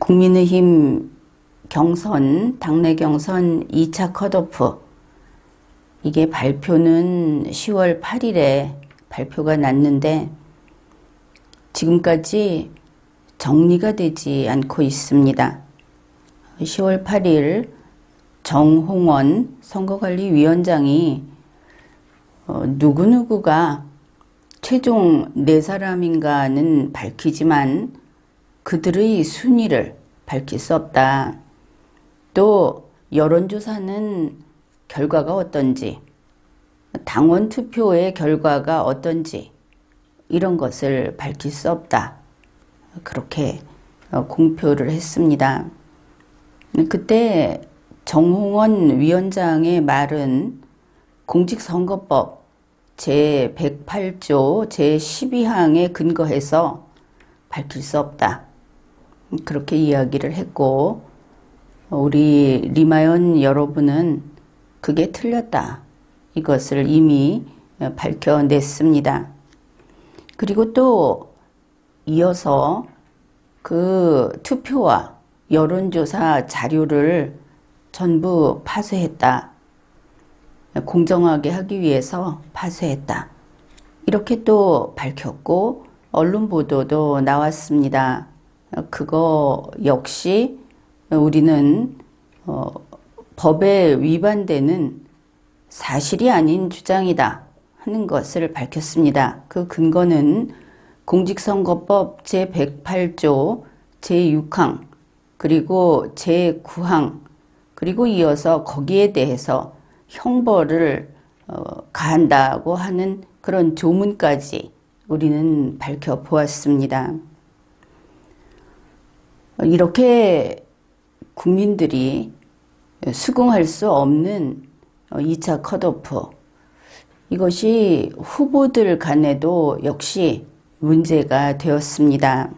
국민의힘 경선, 당내 경선 2차 컷오프. 이게 발표는 10월 8일에 발표가 났는데 지금까지 정리가 되지 않고 있습니다. 10월 8일 정홍원 선거관리위원장이 누구누구가 최종 4사람인가는 밝히지만 그들의 순위를 밝힐 수 없다. 또 여론조사는 결과가 어떤지, 당원 투표의 결과가 어떤지 이런 것을 밝힐 수 없다. 그렇게 공표를 했습니다. 그때 정홍원 위원장의 말은 공직선거법 제108조 제12항에 근거해서 밝힐 수 없다. 그렇게 이야기를 했고, 우리 리마연 여러분은 그게 틀렸다. 이것을 이미 밝혀냈습니다. 그리고 또 이어서 그 투표와 여론조사 자료를 전부 파쇄했다. 공정하게 하기 위해서 파쇄했다. 이렇게 또 밝혔고 언론 보도도 나왔습니다. 그거 역시 우리는 법에 위반되는 사실이 아닌 주장이다 하는 것을 밝혔습니다. 그 근거는 공직선거법 제108조 제6항 그리고 제9항 그리고 이어서 거기에 대해서 형벌을 가한다고 하는 그런 조문까지 우리는 밝혀보았습니다. 이렇게 국민들이 수긍할 수 없는 2차 컷오프, 이것이 후보들 간에도 역시 문제가 되었습니다.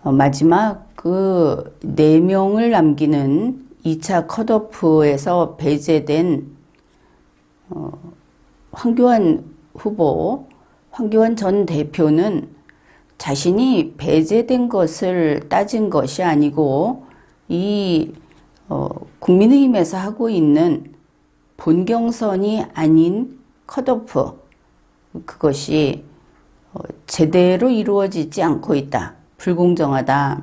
마지막 그 4명을 남기는 2차 컷오프에서 배제된 황교안 후보, 황교안 전 대표는 자신이 배제된 것을 따진 것이 아니고 이 국민의힘에서 하고 있는 본경선이 아닌 컷오프, 그것이 제대로 이루어지지 않고 있다. 불공정하다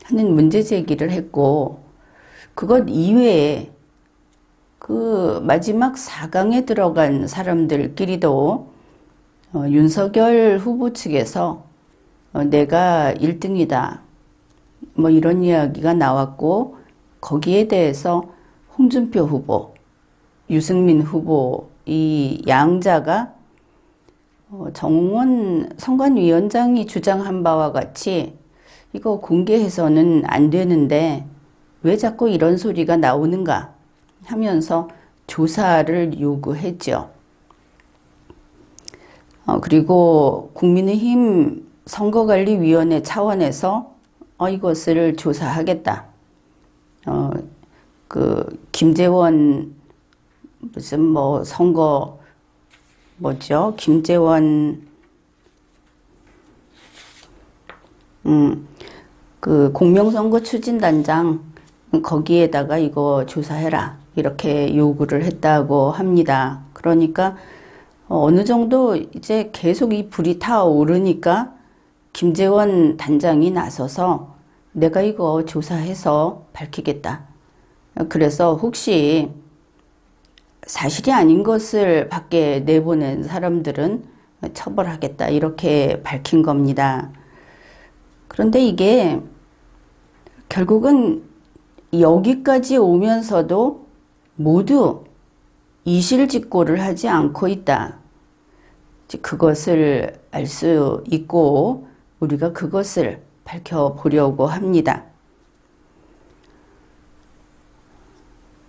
하는 문제 제기를 했고, 그것 이외에 그 마지막 4강에 들어간 사람들끼리도 윤석열 후보 측에서 내가 1등이다. 뭐 이런 이야기가 나왔고, 거기에 대해서 홍준표 후보, 유승민 후보 이 양자가 정홍원 선관위원장이 주장한 바와 같이 이거 공개해서는 안 되는데 왜 자꾸 이런 소리가 나오는가 하면서 조사를 요구했죠. 그리고 국민의힘 선거관리위원회 차원에서 이것을 조사하겠다. 그 김재원 무슨 뭐 선거 뭐죠? 김재원 그 공명선거 추진단장 거기에다가 이거 조사해라 이렇게 요구를 했다고 합니다. 그러니까 어느 정도 이제 계속 이 불이 타오르니까 김재원 단장이 나서서 내가 이거 조사해서 밝히겠다. 그래서 혹시 사실이 아닌 것을 밖에 내보낸 사람들은 처벌하겠다. 이렇게 밝힌 겁니다. 그런데 이게 결국은 여기까지 오면서도 모두 이실직고를 하지 않고 있다. 그것을 알 수 있고 우리가 그것을 밝혀보려고 합니다.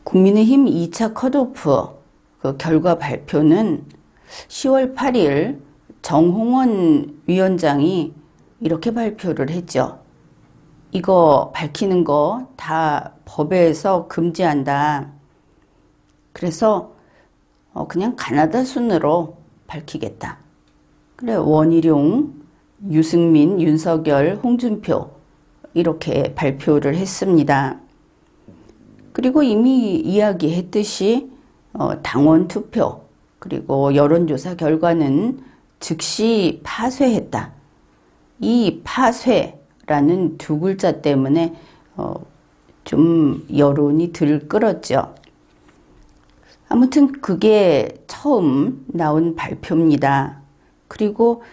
국민의힘 2차 컷오프 그 결과 발표는 10월 8일 정홍원 위원장이 이렇게 발표를 했죠. 이거 밝히는 거 다 법에서 금지한다. 그래서 그냥 가나다 순으로 밝히겠다. 그래, 원희룡, 유승민, 윤석열, 홍준표 이렇게 발표를 했습니다. 그리고 이미 이야기했듯이 당원 투표 그리고 여론조사 결과는 즉시 파쇄했다. 이 파쇄라는 두 글자 때문에 좀 여론이 들끓었죠. 아무튼 그게 처음 나온 발표입니다. 그리고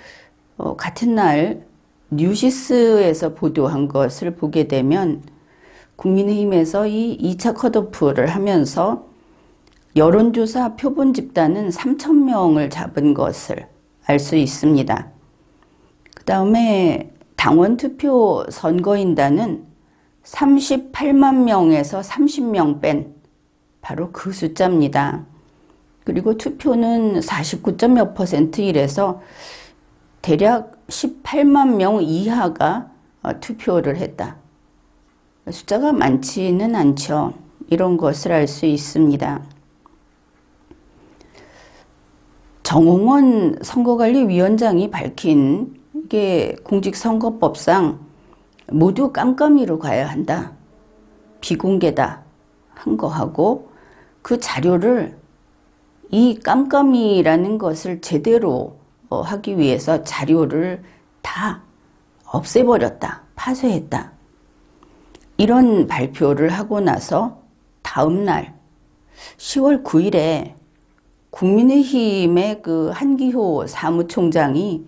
같은 날 뉴시스에서 보도한 것을 보게 되면 국민의힘에서 이 2차 컷오프를 하면서 여론조사 표본 집단은 3,000명을 잡은 것을 알 수 있습니다. 그 다음에 당원 투표 선거인단은 38만 명에서 30명 뺀 바로 그 숫자입니다. 그리고 투표는 49.몇 %이래서 대략 18만 명 이하가 투표를 했다. 숫자가 많지는 않죠. 이런 것을 알 수 있습니다. 정홍원 선거관리위원장이 밝힌 이게 공직선거법상 모두 깜깜이로 가야 한다. 비공개다. 한 거하고 그 자료를 이 깜깜이라는 것을 제대로 하기 위해서 자료를 다 없애버렸다. 파쇄했다. 이런 발표를 하고 나서 다음 날 10월 9일에 국민의힘의 그 한기호 사무총장이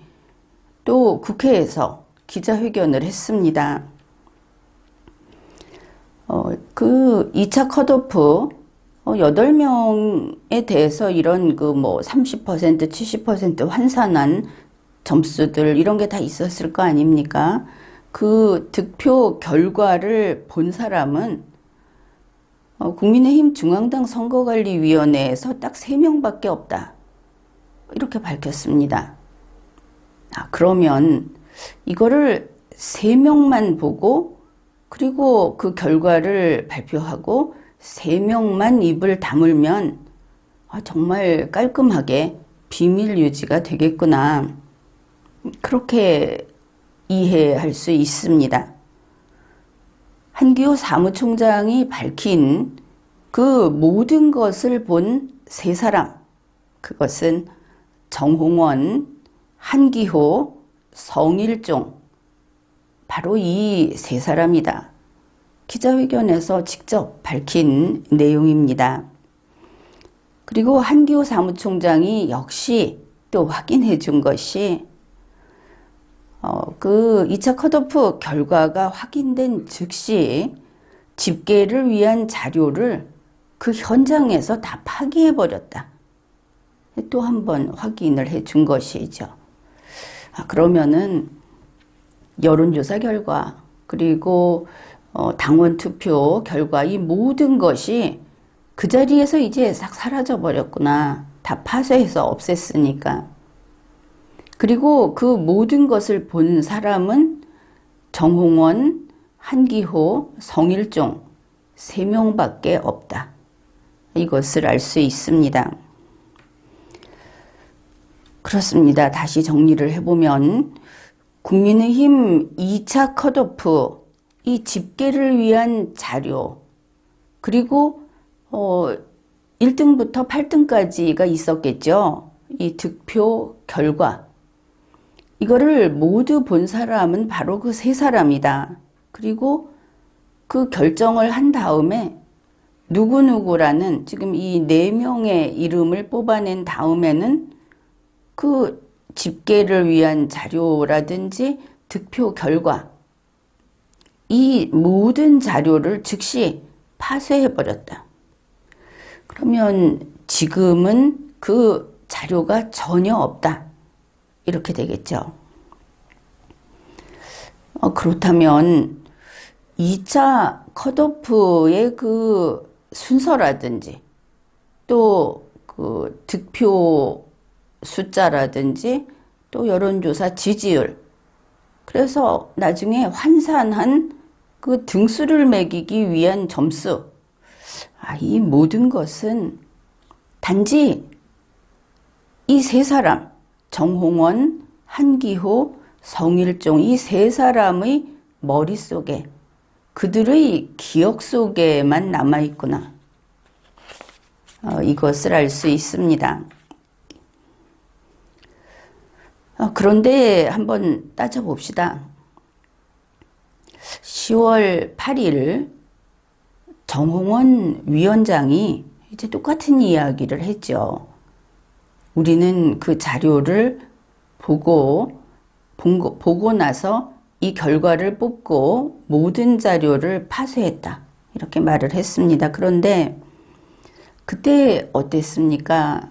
또 국회에서 기자회견을 했습니다. 그 2차 컷오프 8명에 대해서 이런 그 뭐 30%, 70% 환산한 점수들 이런 게 다 있었을 거 아닙니까? 그 득표 결과를 본 사람은 국민의힘 중앙당 선거관리위원회에서 딱 3명밖에 없다. 이렇게 밝혔습니다. 그러면 이거를 3명만 보고 그리고 그 결과를 발표하고 3명만 입을 다물면 정말 깔끔하게 비밀 유지가 되겠구나. 그렇게 이해할 수 있습니다. 한기호 사무총장이 밝힌 그 모든 것을 본 세 사람, 그것은 정홍원, 한기호, 성일종, 바로 이 세 사람이다. 기자회견에서 직접 밝힌 내용입니다. 그리고 한기호 사무총장이 역시 또 확인해 준 것이 그 2차 컷오프 결과가 확인된 즉시 집계를 위한 자료를 그 현장에서 다 파기해버렸다. 또 한 번 확인을 해 준 것이죠. 그러면은 여론조사 결과 그리고 당원 투표 결과 이 모든 것이 그 자리에서 이제 싹 사라져 버렸구나. 다 파쇄해서 없앴으니까. 그리고 그 모든 것을 본 사람은 정홍원, 한기호, 성일종 3명밖에 없다. 이것을 알 수 있습니다. 그렇습니다. 다시 정리를 해보면 국민의힘 2차 컷오프 이 집계를 위한 자료 그리고 1등부터 8등까지가 있었겠죠. 이 득표 결과 이거를 모두 본 사람은 바로 그 세 사람이다. 그리고 그 결정을 한 다음에 누구누구라는 지금 이 4명의 이름을 뽑아낸 다음에는 그 집계를 위한 자료라든지 득표 결과 이 모든 자료를 즉시 파쇄해버렸다. 그러면 지금은 그 자료가 전혀 없다. 이렇게 되겠죠. 그렇다면 2차 컷오프의 그 순서라든지 또 그 득표 숫자라든지 또 여론조사 지지율 그래서 나중에 환산한 그 등수를 매기기 위한 점수 이 모든 것은 단지 이 세 사람 정홍원, 한기호, 성일종 이 세 사람의 머릿속에, 그들의 기억 속에만 남아있구나. 이것을 알 수 있습니다. 그런데 한번 따져봅시다. 10월 8일 정홍원 위원장이 이제 똑같은 이야기를 했죠. 우리는 그 자료를 보고 나서 이 결과를 뽑고 모든 자료를 파쇄했다. 이렇게 말을 했습니다. 그런데 그때 어땠습니까?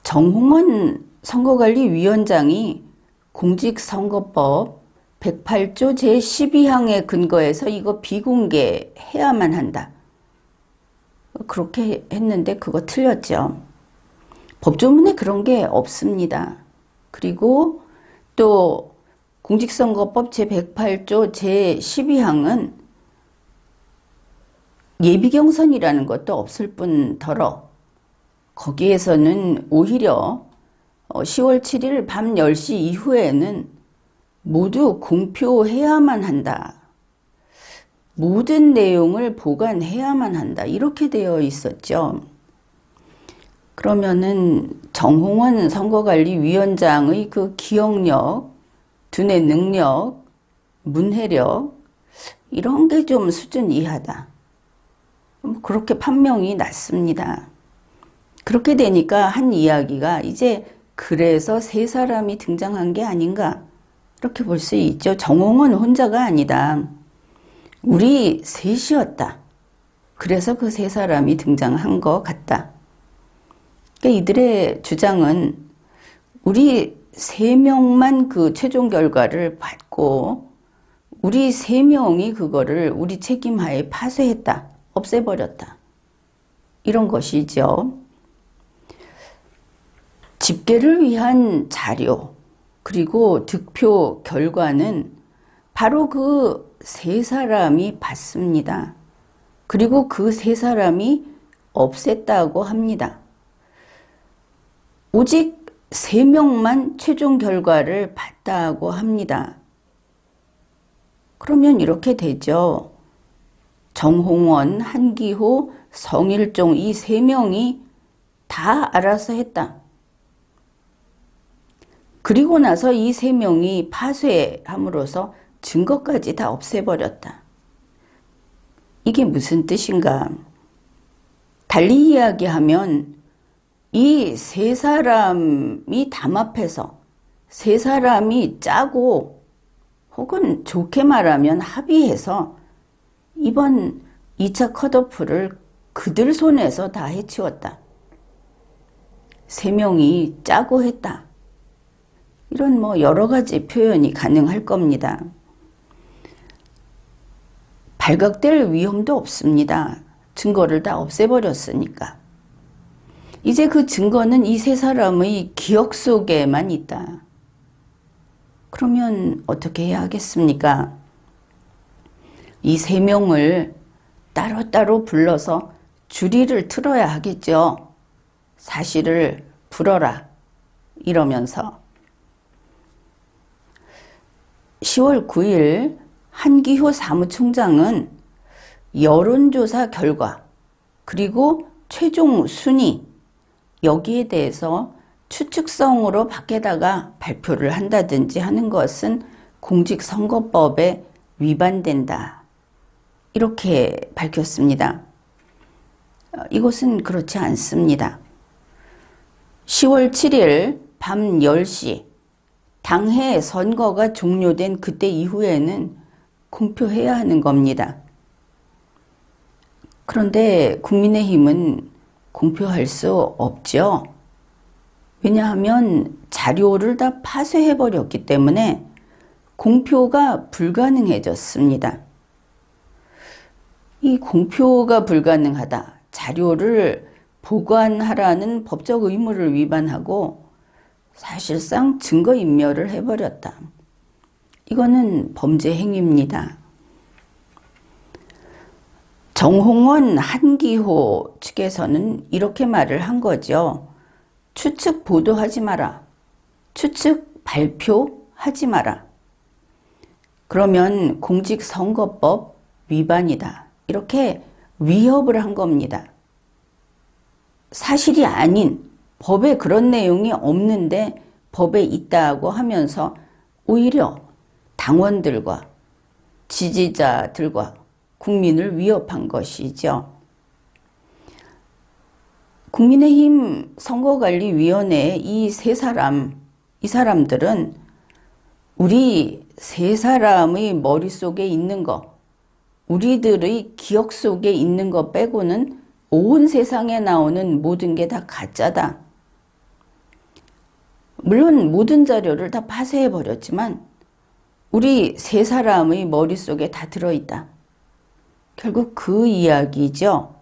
정홍원 선거관리위원장이 공직선거법 108조 제12항에 근거해서 이거 비공개해야만 한다. 그렇게 했는데 그거 틀렸죠. 법조문에 그런 게 없습니다. 그리고 또 공직선거법 제108조 제12항은 예비경선이라는 것도 없을 뿐더러 거기에서는 오히려 10월 7일 밤 10시 이후에는 모두 공표해야만 한다. 모든 내용을 보관해야만 한다. 이렇게 되어 있었죠. 그러면은 정홍원 선거관리위원장의 그 기억력, 두뇌 능력, 문해력 이런 게 좀 수준 이하다. 그렇게 판명이 났습니다. 그렇게 되니까 한 이야기가 이제 그래서 세 사람이 등장한 게 아닌가 이렇게 볼 수 있죠. 정홍원 혼자가 아니다. 우리 셋이었다. 그래서 그 세 사람이 등장한 것 같다. 그러니까 이들의 주장은 우리 세 명만 그 최종 결과를 받고 우리 세 명이 그거를 우리 책임하에 파쇄했다. 없애버렸다. 이런 것이죠. 집계를 위한 자료 그리고 득표 결과는 바로 그 세 사람이 받습니다. 그리고 그 세 사람이 없앴다고 합니다. 오직 3명만 최종 결과를 봤다고 합니다. 그러면 이렇게 되죠. 정홍원, 한기호, 성일종 이 3명이 다 알아서 했다. 그리고 나서 이 3명이 파쇄함으로써 증거까지 다 없애버렸다. 이게 무슨 뜻인가? 달리 이야기하면 이 세 사람이 담합해서 세 사람이 짜고 혹은 좋게 말하면 합의해서 이번 2차 컷오프를 그들 손에서 다 해치웠다. 3명이 짜고 했다. 이런 여러 가지 표현이 가능할 겁니다. 발각될 위험도 없습니다. 증거를 다 없애버렸으니까. 이제 그 증거는 이 세 사람의 기억 속에만 있다. 그러면 어떻게 해야 하겠습니까? 이 3명을 따로따로 불러서 주리를 틀어야 하겠죠. 사실을 불어라. 이러면서 10월 9일 한기호 사무총장은 여론조사 결과 그리고 최종 순위 여기에 대해서 추측성으로 밖에다가 발표를 한다든지 하는 것은 공직선거법에 위반된다. 이렇게 밝혔습니다. 이것은 그렇지 않습니다. 10월 7일 밤 10시 당해 선거가 종료된 그때 이후에는 공표해야 하는 겁니다. 그런데 국민의힘은 공표할 수 없죠. 왜냐하면 자료를 다 파쇄해버렸기 때문에 공표가 불가능해졌습니다. 이 공표가 불가능하다. 자료를 보관하라는 법적 의무를 위반하고 사실상 증거인멸을 해버렸다. 이거는 범죄 행위입니다. 정홍원, 한기호 측에서는 이렇게 말을 한 거죠. 추측 보도하지 마라. 추측 발표하지 마라. 그러면 공직선거법 위반이다. 이렇게 위협을 한 겁니다. 사실이 아닌, 법에 그런 내용이 없는데 법에 있다고 하면서 오히려 당원들과 지지자들과 국민을 위협한 것이죠. 국민의힘 선거관리위원회 이 사람들은 우리 세 사람의 머릿속에 있는 거, 우리들의 기억 속에 있는 거 빼고는 온 세상에 나오는 모든 게 다 가짜다. 물론 모든 자료를 다 파쇄해버렸지만 우리 세 사람의 머릿속에 다 들어있다. 결국 그 이야기죠.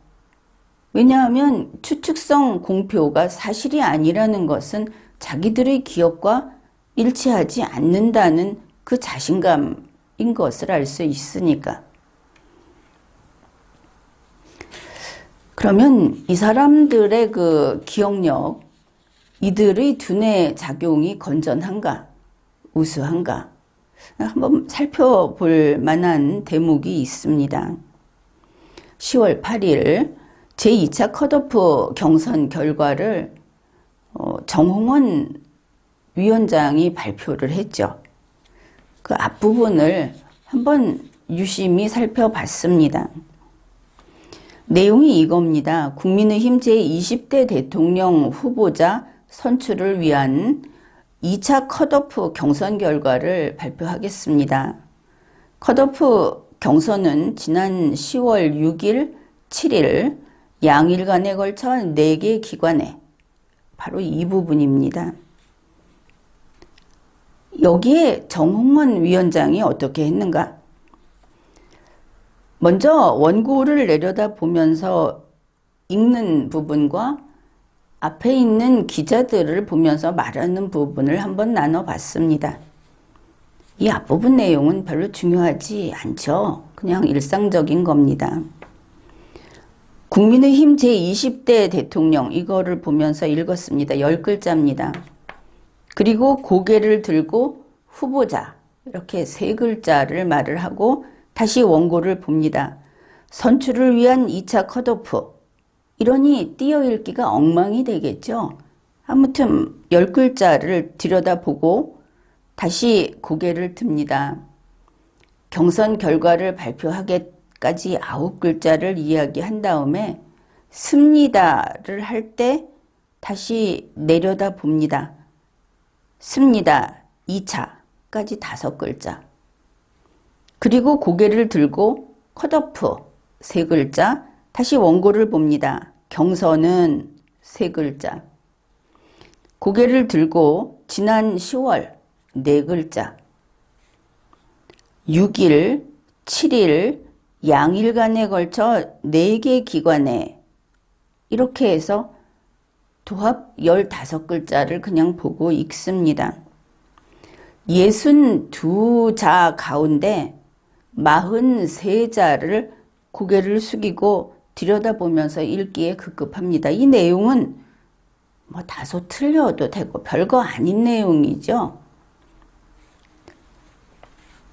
왜냐하면 추측성 공표가 사실이 아니라는 것은 자기들의 기억과 일치하지 않는다는 그 자신감인 것을 알 수 있으니까. 그러면 이 사람들의 그 기억력, 이들의 두뇌 작용이 건전한가, 우수한가, 한번 살펴볼 만한 대목이 있습니다. 10월 8일 제2차 컷오프 경선 결과를 정홍원 위원장이 발표를 했죠. 그 앞부분을 한번 유심히 살펴봤습니다. 내용이 이겁니다. 국민의힘 제20대 대통령 후보자 선출을 위한 2차 컷오프 경선 결과를 발표하겠습니다. 컷오프 경선은 지난 10월 6일, 7일 양일간에 걸쳐 4개 기관에, 바로 이 부분입니다. 여기에 정홍원 위원장이 어떻게 했는가? 먼저 원고를 내려다보면서 읽는 부분과 앞에 있는 기자들을 보면서 말하는 부분을 한번 나눠봤습니다. 이 앞부분 내용은 별로 중요하지 않죠. 그냥 일상적인 겁니다. 국민의힘 제20대 대통령, 이거를 보면서 읽었습니다. 10글자입니다. 그리고 고개를 들고 후보자, 이렇게 3글자를 말을 하고 다시 원고를 봅니다. 선출을 위한 2차 컷오프. 이러니 띄어읽기가 엉망이 되겠죠. 아무튼 10글자를 들여다보고 다시 고개를 듭니다. 경선 결과를 발표하기까지 9글자를 이야기한 다음에 씁니다를 할 때 다시 내려다봅니다. 씁니다. 2차까지 5글자. 그리고 고개를 들고 컷오프 3글자, 다시 원고를 봅니다. 경선은 3글자. 고개를 들고 지난 10월 4글자. 6일, 7일 양일간에 걸쳐 4개 기관에, 이렇게 해서 도합 15글자를 그냥 보고 읽습니다. 62자 가운데 43자를 고개를 숙이고 들여다보면서 읽기에 급급합니다. 이 내용은 뭐 다소 틀려도 되고 별거 아닌 내용이죠.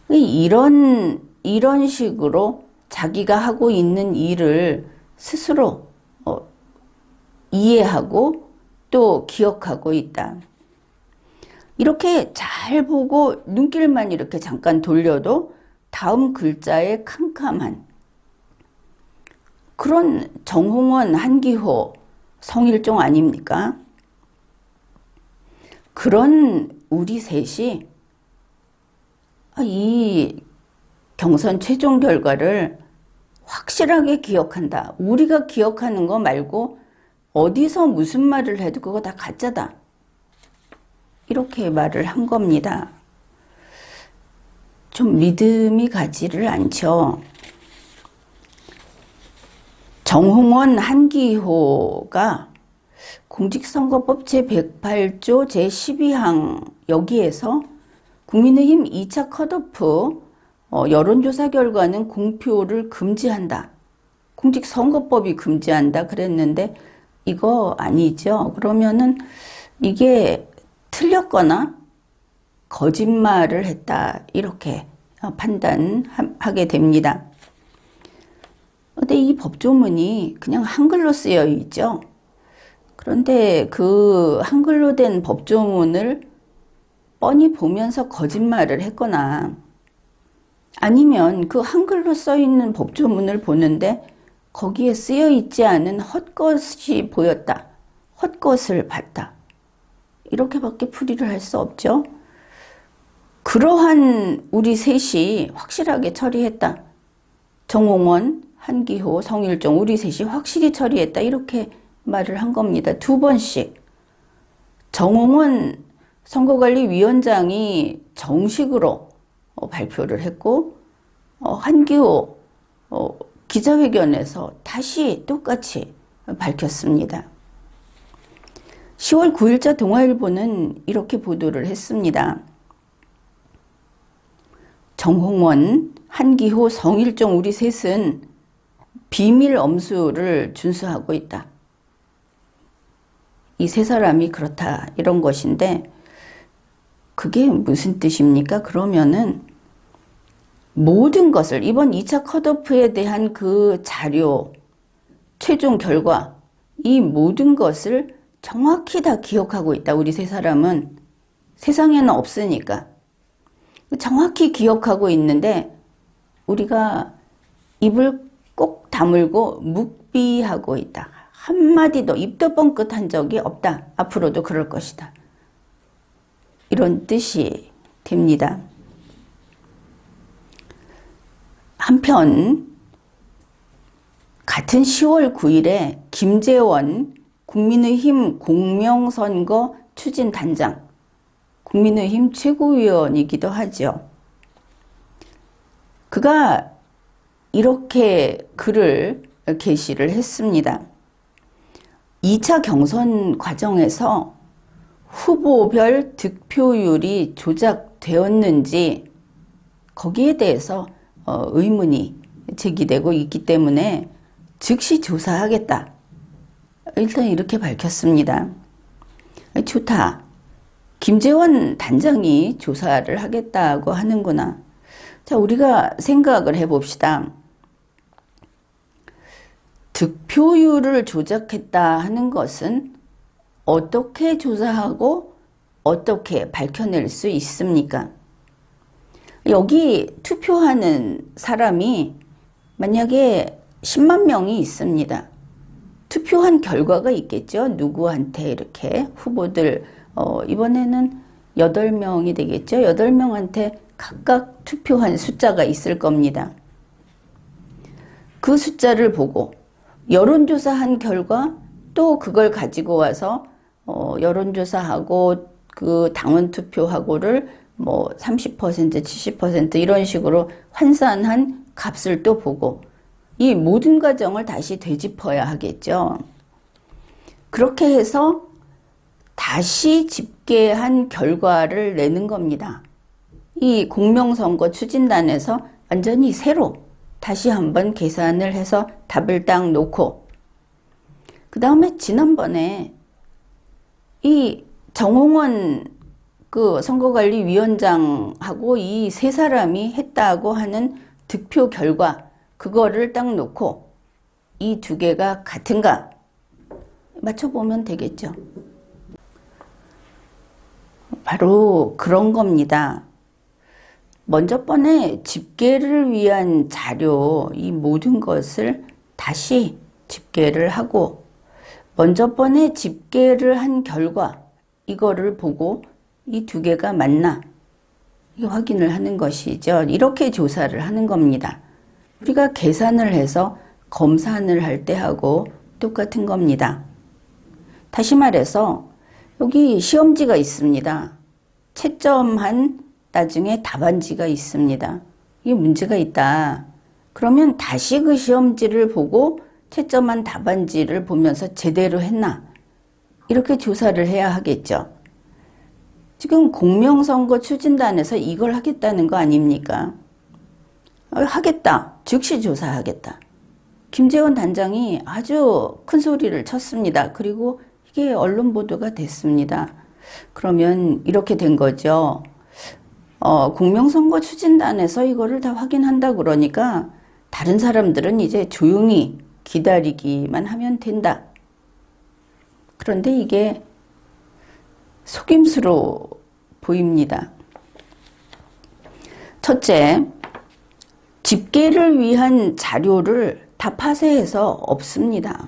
이런 식으로 자기가 하고 있는 일을 스스로 이해하고 또 기억하고 있다. 이렇게 잘 보고 눈길만 이렇게 잠깐 돌려도 다음 글자에 캄캄한 그런 정홍원, 한기호, 성일종 아닙니까? 그런 우리 셋이 이 경선 최종 결과를 확실하게 기억한다. 우리가 기억하는 거 말고 어디서 무슨 말을 해도 그거 다 가짜다. 이렇게 말을 한 겁니다. 좀 믿음이 가지를 않죠. 정홍원, 한기호가 공직선거법 제108조 제12항 여기에서 국민의힘 2차 컷오프 여론조사 결과는 공표를 금지한다. 공직선거법이 금지한다 그랬는데 이거 아니죠. 그러면은 이게 틀렸거나 거짓말을 했다 이렇게 판단하게 됩니다. 근데 이 법조문이 그냥 한글로 쓰여 있죠. 그런데 그 한글로 된 법조문을 뻔히 보면서 거짓말을 했거나 아니면 그 한글로 써 있는 법조문을 보는데 거기에 쓰여 있지 않은 헛것이 보였다. 헛것을 봤다. 이렇게밖에 풀이를 할 수 없죠. 그러한 우리 셋이 확실하게 처리했다. 정홍원, 한기호, 성일종 우리 셋이 확실히 처리했다. 이렇게 말을 한 겁니다. 두 번씩. 정홍원 선거관리위원장이 정식으로 발표를 했고 한기호 기자회견에서 다시 똑같이 밝혔습니다. 10월 9일자 동아일보는 이렇게 보도를 했습니다. 정홍원, 한기호, 성일종 우리 셋은 비밀 엄수를 준수하고 있다. 이 세 사람이 그렇다 이런 것인데 그게 무슨 뜻입니까? 그러면은 모든 것을 이번 2차 컷오프에 대한 그 자료, 최종 결과 이 모든 것을 정확히 다 기억하고 있다. 우리 세 사람은 세상에는 없으니까 정확히 기억하고 있는데 우리가 입을 꼭 다물고 묵비하고 있다. 한마디도 입도 뻥끗한 적이 없다. 앞으로도 그럴 것이다. 이런 뜻이 됩니다. 한편 같은 10월 9일에 김재원 국민의힘 공명선거 추진단장, 국민의힘 최고위원이기도 하죠. 그가 이렇게 글을 게시를 했습니다. 2차 경선 과정에서 후보별 득표율이 조작되었는지 거기에 대해서 의문이 제기되고 있기 때문에 즉시 조사하겠다. 일단 이렇게 밝혔습니다. 좋다. 김재원 단장이 조사를 하겠다고 하는구나. 자, 우리가 생각을 해봅시다. 득표율을 조작했다 하는 것은 어떻게 조사하고 어떻게 밝혀낼 수 있습니까? 여기 투표하는 사람이 만약에 10만 명이 있습니다. 투표한 결과가 있겠죠. 누구한테 이렇게 후보들 이번에는 8명이 되겠죠. 8명한테 각각 투표한 숫자가 있을 겁니다. 그 숫자를 보고 여론조사한 결과 또 그걸 가지고 와서 여론조사하고 그 당원 투표하고를 뭐 30%, 70% 이런 식으로 환산한 값을 또 보고 이 모든 과정을 다시 되짚어야 하겠죠. 그렇게 해서 다시 집계한 결과를 내는 겁니다. 이 공명선거 추진단에서 완전히 새로 다시 한번 계산을 해서 답을 딱 놓고 그 다음에 지난번에 이 정홍원 그 선거관리위원장하고 이 세 사람이 했다고 하는 득표 결과 그거를 딱 놓고 이 두 개가 같은가 맞춰보면 되겠죠. 바로 그런 겁니다. 먼저 번에 집계를 위한 자료 이 모든 것을 다시 집계를 하고 먼저 번에 집계를 한 결과 이거를 보고 이 두 개가 맞나 확인을 하는 것이죠. 이렇게 조사를 하는 겁니다. 우리가 계산을 해서 검산을 할 때 하고 똑같은 겁니다. 다시 말해서 여기 시험지가 있습니다. 채점한 나중에 답안지가 있습니다. 이게 문제가 있다. 그러면 다시 그 시험지를 보고 채점한 답안지를 보면서 제대로 했나? 이렇게 조사를 해야 하겠죠. 지금 공명선거 추진단에서 이걸 하겠다는 거 아닙니까? 하겠다. 즉시 조사하겠다. 김재원 단장이 아주 큰 소리를 쳤습니다. 그리고 이게 언론 보도가 됐습니다. 그러면 이렇게 된 거죠. 공명선거 추진단에서 이거를 다 확인한다 그러니까 다른 사람들은 이제 조용히 기다리기만 하면 된다. 그런데 이게 속임수로 보입니다. 첫째, 집계를 위한 자료를 다 파쇄해서 없습니다.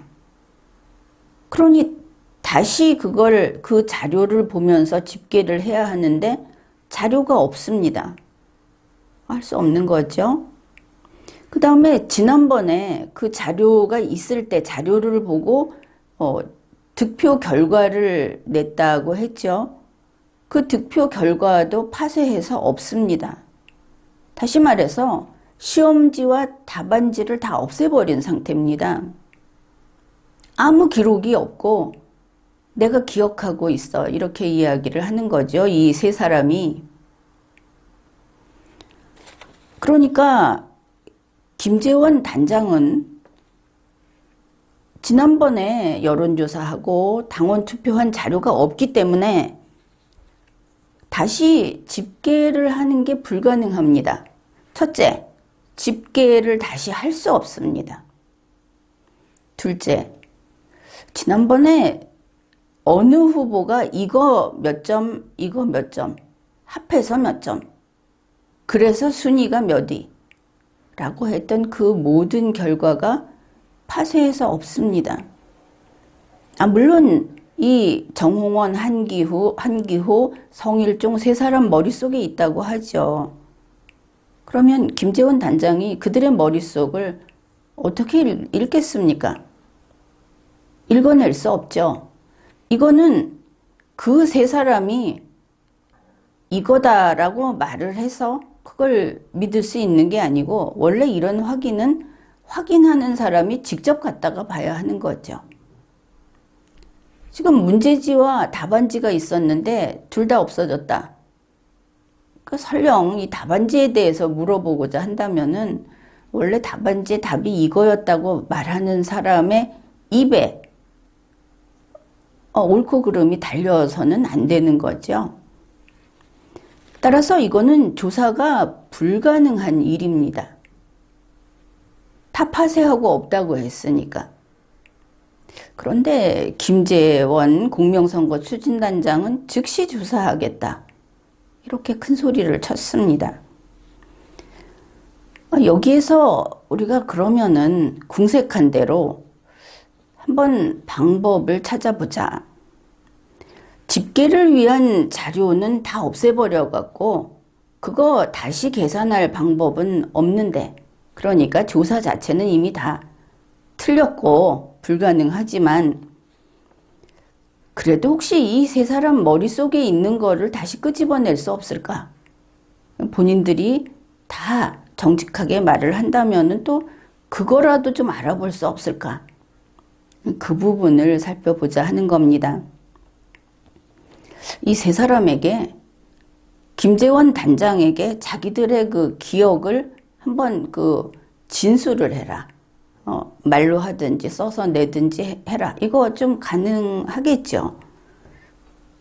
그러니 다시 그 자료를 보면서 집계를 해야 하는데 자료가 없습니다. 할 수 없는 거죠. 그 다음에 지난번에 그 자료가 있을 때 자료를 보고 득표 결과를 냈다고 했죠. 그 득표 결과도 파쇄해서 없습니다. 다시 말해서 시험지와 답안지를 다 없애버린 상태입니다. 아무 기록이 없고 내가 기억하고 있어. 이렇게 이야기를 하는 거죠. 이 세 사람이. 그러니까 김재원 단장은 지난번에 여론조사하고 당원 투표한 자료가 없기 때문에 다시 집계를 하는 게 불가능합니다. 첫째, 집계를 다시 할 수 없습니다. 둘째, 지난번에 어느 후보가 이거 몇 점, 이거 몇 점, 합해서 몇 점, 그래서 순위가 몇위 라고 했던 그 모든 결과가 파쇄해서 없습니다. 물론 이 정홍원, 한기호, 성일종 세 사람 머릿속에 있다고 하죠. 그러면 김재원 단장이 그들의 머릿속을 어떻게 읽겠습니까? 읽어낼 수 없죠. 이거는 그 세 사람이 이거다라고 말을 해서 그걸 믿을 수 있는 게 아니고 원래 이런 확인은 확인하는 사람이 직접 갔다가 봐야 하는 거죠. 지금 문제지와 답안지가 있었는데 둘 다 없어졌다. 설령 이 답안지에 대해서 물어보고자 한다면은 원래 답안지의 답이 이거였다고 말하는 사람의 입에 옳고 그름이 달려서는 안 되는 거죠. 따라서 이거는 조사가 불가능한 일입니다. 다 파쇄하고 없다고 했으니까. 그런데 김재원 공명선거 추진단장은 즉시 조사하겠다. 이렇게 큰 소리를 쳤습니다. 여기에서 우리가 그러면은 궁색한 대로 한번 방법을 찾아보자. 집계를 위한 자료는 다 없애버려 갖고 그거 다시 계산할 방법은 없는데, 그러니까 조사 자체는 이미 다 틀렸고 불가능하지만 그래도 혹시 이 세 사람 머릿속에 있는 거를 다시 끄집어낼 수 없을까? 본인들이 다 정직하게 말을 한다면은 또 그거라도 좀 알아볼 수 없을까? 그 부분을 살펴보자 하는 겁니다. 이 세 사람에게, 김재원 단장에게 자기들의 그 기억을 한번 진술을 해라. 말로 하든지 써서 내든지 해라. 이거 좀 가능하겠죠.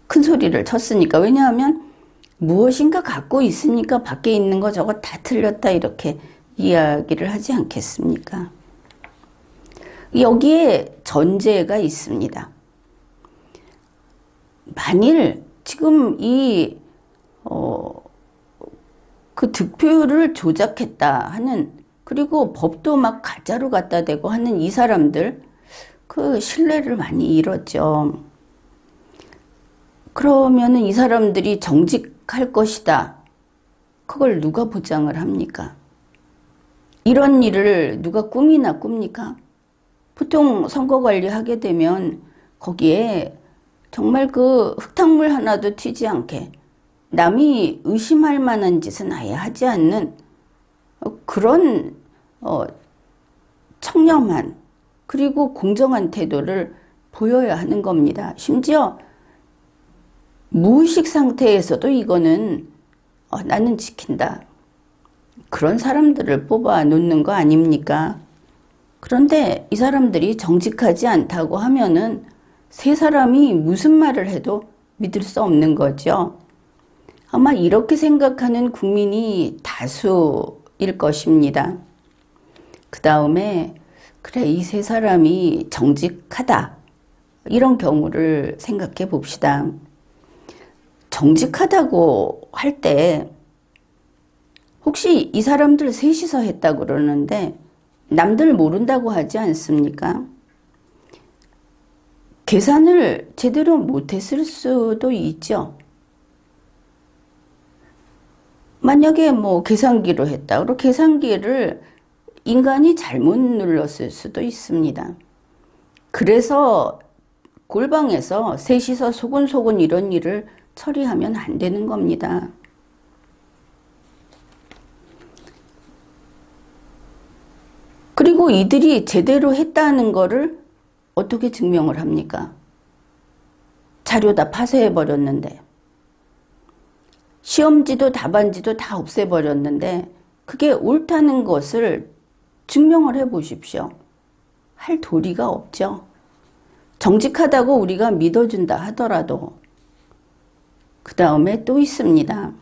큰 소리를 쳤으니까. 왜냐하면 무엇인가 갖고 있으니까 밖에 있는 거 저거 다 틀렸다 이렇게 이야기를 하지 않겠습니까? 여기에 전제가 있습니다. 만일 지금 그 득표율을 조작했다 하는, 그리고 법도 막 가짜로 갖다 대고 하는 이 사람들, 그 신뢰를 많이 잃었죠. 그러면은 이 사람들이 정직할 것이다. 그걸 누가 보장을 합니까? 이런 일을 누가 꿈이나 꿉니까? 보통 선거 관리하게 되면 거기에 정말 그 흙탕물 하나도 튀지 않게 남이 의심할 만한 짓은 아예 하지 않는 그런 청렴한 그리고 공정한 태도를 보여야 하는 겁니다. 심지어 무의식 상태에서도 이거는 나는 지킨다. 그런 사람들을 뽑아 놓는 거 아닙니까? 그런데 이 사람들이 정직하지 않다고 하면은 세 사람이 무슨 말을 해도 믿을 수 없는 거죠. 아마 이렇게 생각하는 국민이 다수일 것입니다. 그 다음에 그래, 이 세 사람이 정직하다. 이런 경우를 생각해 봅시다. 정직하다고 할 때 혹시 이 사람들 셋이서 했다고 그러는데 남들 모른다고 하지 않습니까? 계산을 제대로 못했을 수도 있죠. 만약에 뭐 계산기로 했다. 그리고 계산기를 인간이 잘못 눌렀을 수도 있습니다. 그래서 골방에서 셋이서 소곤소곤 이런 일을 처리하면 안 되는 겁니다. 그리고 이들이 제대로 했다는 거를 어떻게 증명을 합니까? 자료 다 파쇄해버렸는데, 시험지도 답안지도 다 없애버렸는데 그게 옳다는 것을 증명을 해보십시오. 할 도리가 없죠. 정직하다고 우리가 믿어준다 하더라도. 그 다음에 또 있습니다.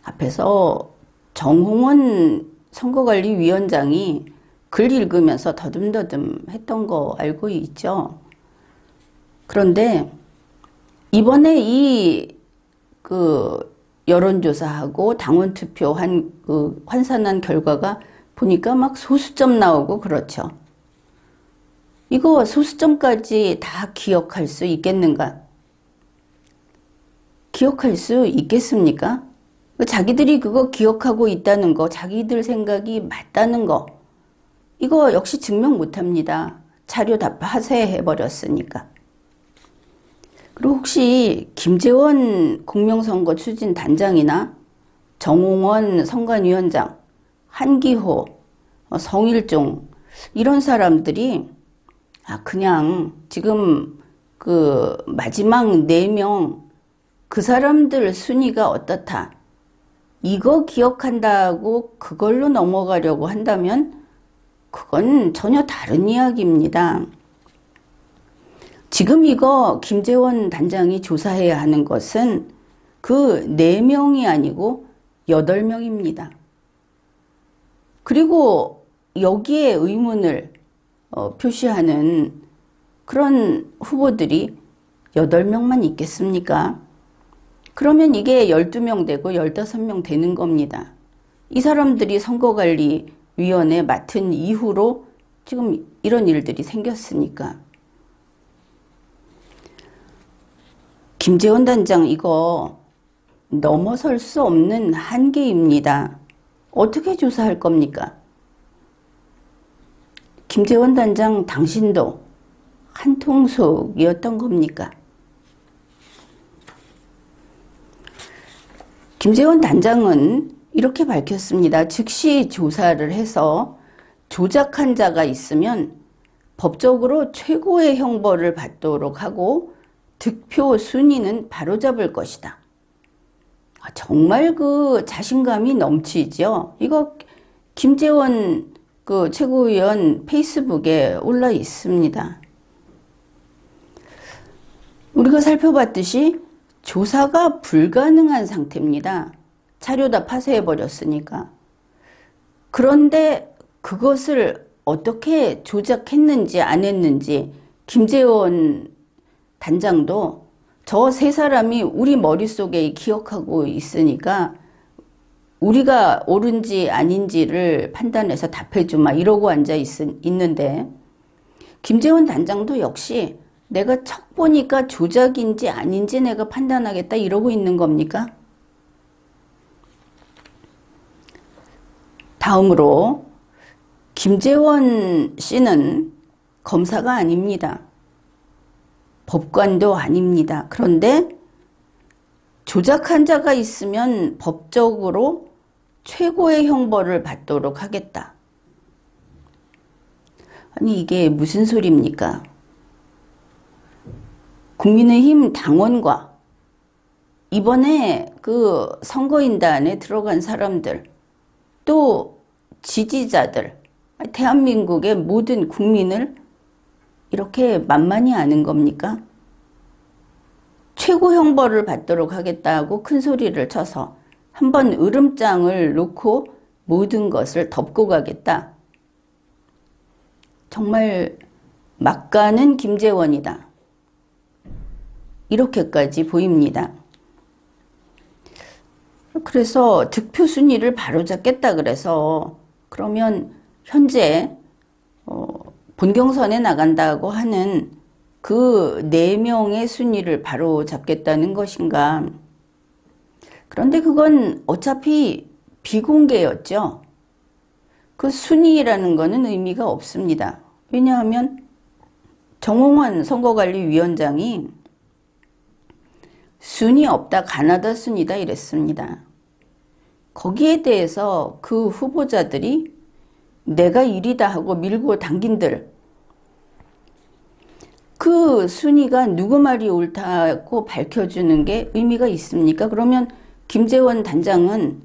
앞에서 정홍원 선거관리위원장이 글 읽으면서 더듬더듬 했던 거 알고 있죠. 그런데 이번에 여론조사하고 당원투표 환산한 결과가 보니까 막 소수점 나오고 그렇죠. 이거 소수점까지 다 기억할 수 있겠는가? 기억할 수 있겠습니까? 자기들이 그거 기억하고 있다는 거, 자기들 생각이 맞다는 거, 이거 역시 증명 못합니다. 자료 다 파쇄해버렸으니까. 그리고 혹시 김재원 공명선거 추진단장이나 정홍원 선관위원장, 한기호, 성일종 이런 사람들이 그냥 지금 그 마지막 4명 그 사람들 순위가 어떻다. 이거 기억한다고 그걸로 넘어가려고 한다면 그건 전혀 다른 이야기입니다. 지금 이거 김재원 단장이 조사해야 하는 것은 그 4명이 아니고 8명입니다. 그리고 여기에 의문을 표시하는 그런 후보들이 8명만 있겠습니까? 그러면 이게 12명 되고 15명 되는 겁니다. 이 사람들이 선거관리위원회 맡은 이후로 지금 이런 일들이 생겼으니까. 김재원 단장 이거 넘어설 수 없는 한계입니다. 어떻게 조사할 겁니까? 김재원 단장 당신도 한통속이었던 겁니까? 김재원 단장은 이렇게 밝혔습니다. 즉시 조사를 해서 조작한 자가 있으면 법적으로 최고의 형벌을 받도록 하고 득표 순위는 바로잡을 것이다. 정말 그 자신감이 넘치죠. 이거 김재원 그 최고위원 페이스북에 올라 있습니다. 우리가 살펴봤듯이 조사가 불가능한 상태입니다. 자료 다 파쇄해버렸으니까. 그런데 그것을 어떻게 조작했는지 안 했는지 김재원 단장도 저 세 사람이 우리 머릿속에 기억하고 있으니까 우리가 옳은지 아닌지를 판단해서 답해주마 이러고 앉아 있는데 김재원 단장도 역시 내가 척 보니까 조작인지 아닌지 내가 판단하겠다 이러고 있는 겁니까? 다음으로 김재원 씨는 검사가 아닙니다. 법관도 아닙니다. 그런데 조작한 자가 있으면 법적으로 최고의 형벌을 받도록 하겠다. 아니 이게 무슨 소리입니까? 국민의힘 당원과 이번에 그 선거인단에 들어간 사람들 또 지지자들 대한민국의 모든 국민을 이렇게 만만히 아는 겁니까? 최고 형벌을 받도록 하겠다고 큰 소리를 쳐서 한번 으름장을 놓고 모든 것을 덮고 가겠다. 정말 막가는 김재원이다. 이렇게까지 보입니다. 그래서 득표 순위를 바로잡겠다 그래서 그러면 현재 본경선에 나간다고 하는 그 4명의 순위를 바로잡겠다는 것인가. 그런데 그건 어차피 비공개였죠. 그 순위라는 거는 의미가 없습니다. 왜냐하면 정홍원 선거관리위원장이 순위 없다, 가나다 순위다 이랬습니다. 거기에 대해서 그 후보자들이 내가 1위다 하고 밀고 당긴들, 그 순위가 누구 말이 옳다고 밝혀주는 게 의미가 있습니까? 그러면 김재원 단장은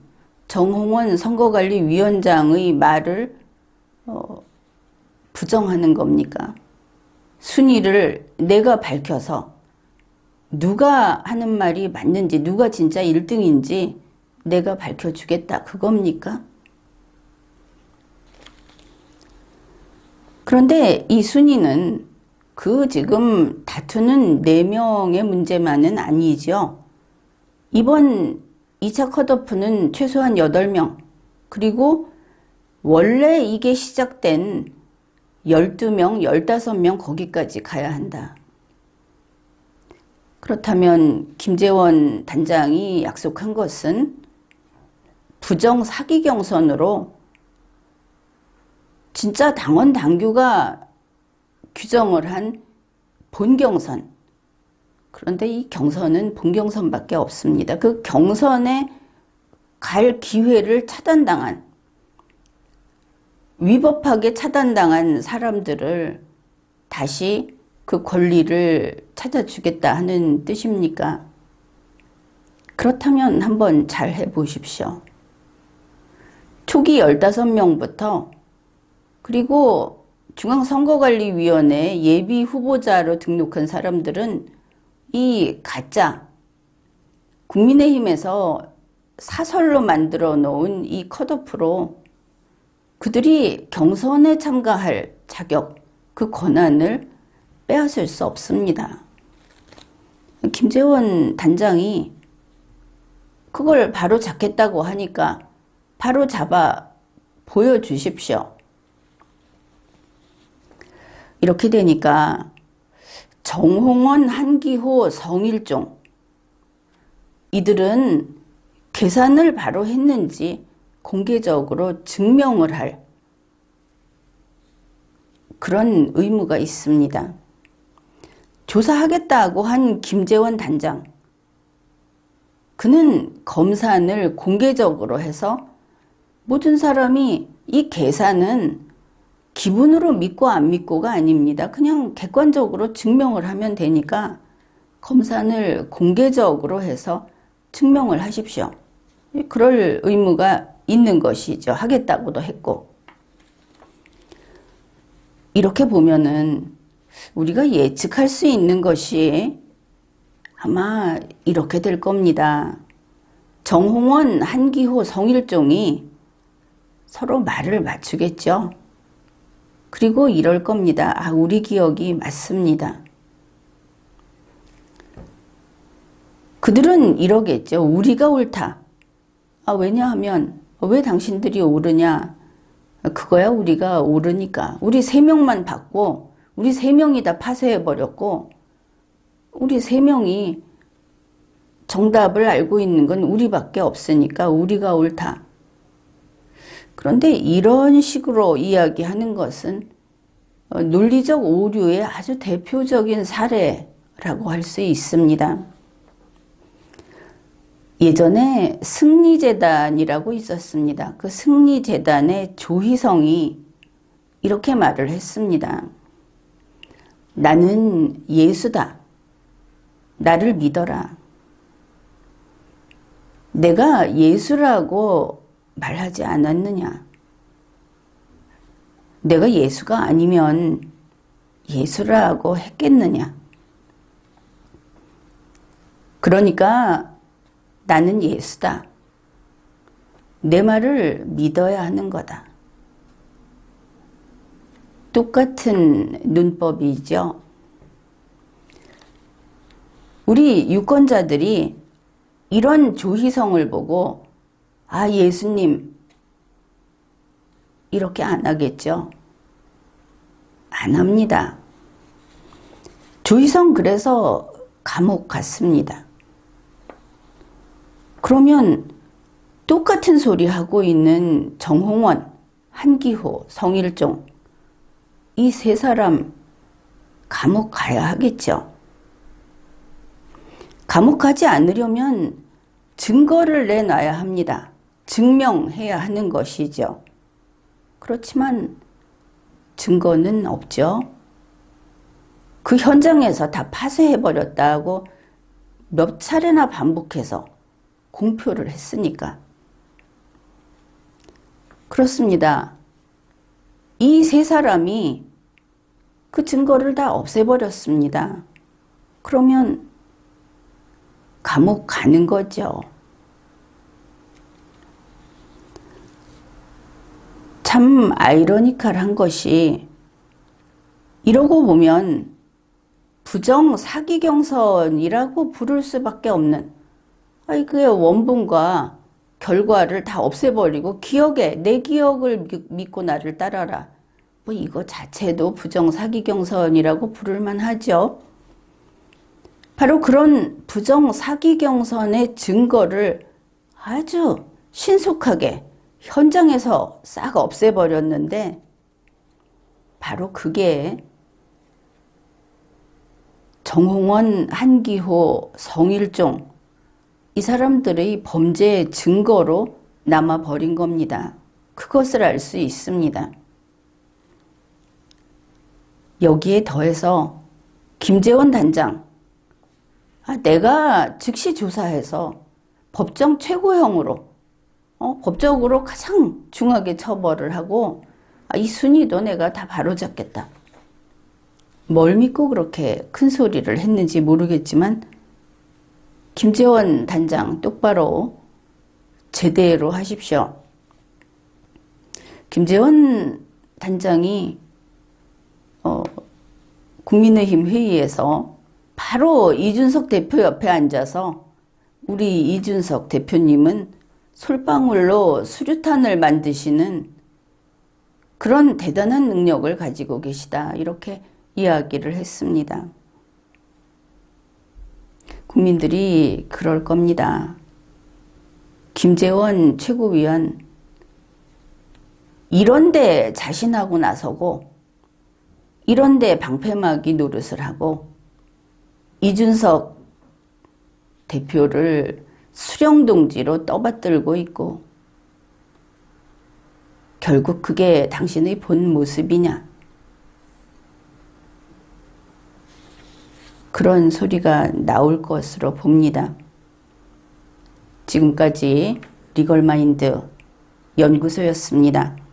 정홍원 선거관리위원장의 말을 부정하는 겁니까? 순위를 내가 밝혀서 누가 하는 말이 맞는지, 누가 진짜 1등인지 내가 밝혀주겠다, 그겁니까? 그런데 이 순위는 그 지금 다투는 4명의 문제만은 아니죠. 이번 2차 컷오프는 최소한 8명, 그리고 원래 이게 시작된 12명, 15명 거기까지 가야 한다. 그렇다면 김재원 단장이 약속한 것은 부정 사기 경선으로 진짜 당원 당규가 규정을 한 본경선. 그런데 이 경선은 본경선밖에 없습니다. 그 경선에 갈 기회를 차단당한, 위법하게 차단당한 사람들을 다시 그 권리를 찾아주겠다 하는 뜻입니까? 그렇다면 한번 잘 해보십시오. 초기 15명부터 그리고 중앙선거관리위원회 예비 후보자로 등록한 사람들은 이 가짜 국민의힘에서 사설로 만들어 놓은 이 컷오프로 그들이 경선에 참가할 자격, 그 권한을 빼앗을 수 없습니다. 김재원 단장이 그걸 바로 잡겠다고 하니까 바로 잡아 보여주십시오. 이렇게 되니까 정홍원, 한기호, 성일종 이들은 계산을 바로 했는지 공개적으로 증명을 할 그런 의무가 있습니다. 조사하겠다고 한 김재원 단장, 그는 검산을 공개적으로 해서 모든 사람이 이 계산은 기분으로 믿고 안 믿고가 아닙니다. 그냥 객관적으로 증명을 하면 되니까 검산을 공개적으로 해서 증명을 하십시오. 그럴 의무가 있는 것이죠. 하겠다고도 했고. 이렇게 보면은 우리가 예측할 수 있는 것이 아마 이렇게 될 겁니다. 정홍원, 한기호, 성일종이 서로 말을 맞추겠죠. 그리고 이럴 겁니다. 아, 우리 기억이 맞습니다. 그들은 이러겠죠. 우리가 옳다. 아, 왜냐하면 왜 당신들이 옳으냐? 그거야 우리가 옳으니까. 우리 3명만 받고 우리 3명이 다 파쇄해버렸고 우리 3명이 정답을 알고 있는 건 우리밖에 없으니까 우리가 옳다. 그런데 이런 식으로 이야기하는 것은 논리적 오류의 아주 대표적인 사례라고 할 수 있습니다. 예전에 승리재단이라고 있었습니다. 그 승리재단의 조희성이 이렇게 말을 했습니다. 나는 예수다. 나를 믿어라. 내가 예수라고 말하지 않았느냐? 내가 예수가 아니면 예수라고 했겠느냐? 그러니까 나는 예수다. 내 말을 믿어야 하는 거다. 똑같은 눈법이죠. 우리 유권자들이 이런 조희성을 보고 아, 예수님 이렇게 안 하겠죠. 안 합니다. 조희성 그래서 감옥 갔습니다. 그러면 똑같은 소리 하고 있는 정홍원, 한기호, 성일종 이 세 사람 감옥 가야 하겠죠. 감옥 가지 않으려면 증거를 내놔야 합니다. 증명해야 하는 것이죠. 그렇지만 증거는 없죠. 그 현장에서 다 파쇄해버렸다고 몇 차례나 반복해서 공표를 했으니까. 그렇습니다. 이 세 사람이 그 증거를 다 없애버렸습니다. 그러면 감옥 가는 거죠. 참 아이러니컬한 것이 이러고 보면 부정사기경선이라고 부를 수밖에 없는 그 원본과 결과를 다 없애버리고 내 기억을 믿고 나를 따라라. 이거 자체도 부정사기경선이라고 부를 만하죠. 바로 그런 부정사기경선의 증거를 아주 신속하게 현장에서 싹 없애버렸는데 바로 그게 정홍원, 한기호, 성일종 이 사람들의 범죄의 증거로 남아버린 겁니다. 그것을 알 수 있습니다. 여기에 더해서 김재원 단장 내가 즉시 조사해서 법정 최고형으로 법적으로 가장 중하게 처벌을 하고 이 순위도 내가 다 바로잡겠다. 뭘 믿고 그렇게 큰 소리를 했는지 모르겠지만 김재원 단장 똑바로 제대로 하십시오. 김재원 단장이 국민의힘 회의에서 바로 이준석 대표 옆에 앉아서 우리 이준석 대표님은 솔방울로 수류탄을 만드시는 그런 대단한 능력을 가지고 계시다. 이렇게 이야기를 했습니다. 국민들이 그럴 겁니다. 김재원 최고위원 이런데 자신하고 나서고 이런데 방패막이 노릇을 하고 이준석 대표를 수령동지로 떠받들고 있고 결국 그게 당신의 본 모습이냐? 그런 소리가 나올 것으로 봅니다. 지금까지 리걸마인드 연구소였습니다.